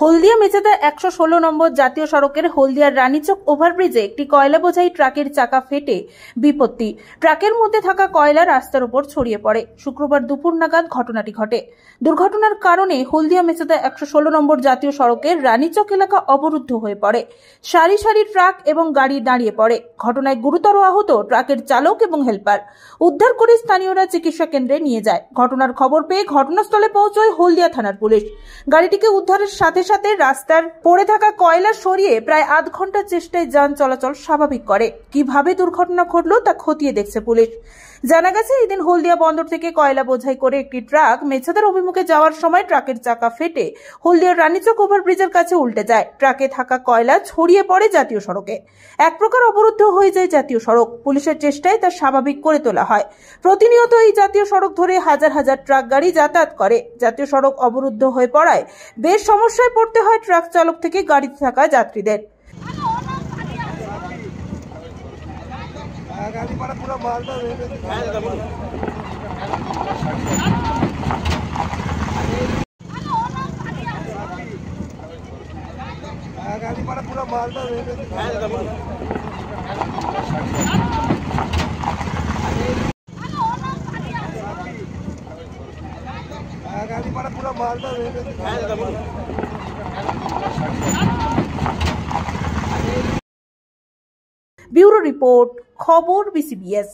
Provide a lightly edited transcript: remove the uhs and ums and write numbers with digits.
হলদিয়া মেচেদা 116 নম্বর জাতীয় সড়কের হলদিয়ার রানীচক ওভারব্রিজে একটি কয়লা বোঝাই ট্রাকের চাকা ফেটে বিপত্তি। ট্রাকের মধ্যে থাকা কয়লা রাস্তার উপর ছড়িয়ে পড়ে। শুক্রবার দুপুর নাগাদ ঘটনাটি ঘটে। দুর্ঘটনার কারণে হলদিয়া মেচেদা 116 নম্বর জাতীয় সড়কের রানীচক এলাকা অবরুদ্ধ হয়ে পড়ে। সারি সারি ট্রাক এবং গাড়ি দাঁড়িয়ে পড়ে। ঘটনায় গুরুতর আহত ট্রাকের চালক এবং হেল্পার। উদ্ধার করে স্থানীয়রা চিকিৎসা কেন্দ্রে নিয়ে যায়। ঘটনার খবর পেয়ে ঘটনাস্থলে পৌঁছয় হলদিয়া থানার পুলিশ। গাড়িটিকে উদ্ধারের সাথে সাথে রাস্তার পড়ে থাকা কয়লা সরিয়ে প্রায় আধ ঘন্টার চেষ্টায় যান চলাচল স্বাভাবিক করে। কিভাবে দুর্ঘটনা ঘটলো তা খতিয়ে দেখছে পুলিশ। জানা গেছে, এদিন হলদিয়া বন্দর থেকে কয়লা বোঝাই করে একটি ট্রাক মেছেদার অভিমুখে যাওয়ার সময় ট্রাকের চাকা ফেটে হলদিয়ার রানীচক ওভারব্রিজের কাছে উল্টে যায়। ট্রাকে থাকা কয়লা ছড়িয়ে পড়ে জাতীয় সড়কে। এক প্রকার অবরুদ্ধ হয়ে যায় জাতীয় সড়ক। পুলিশের চেষ্টায় তা স্বাভাবিক করে তোলা হয়। প্রতিনিয়ত এই জাতীয় সড়ক ধরে হাজার হাজার ট্রাক গাড়ি যাতায়াত করে। জাতীয় সড়ক অবরুদ্ধ হয়ে পড়ায় বেশ সমস্যায় পড়তে হয় ট্রাক চালক থেকে গাড়িতে থাকা যাত্রীদের। ব্যুরো রিপোর্ট, খবর BCBS।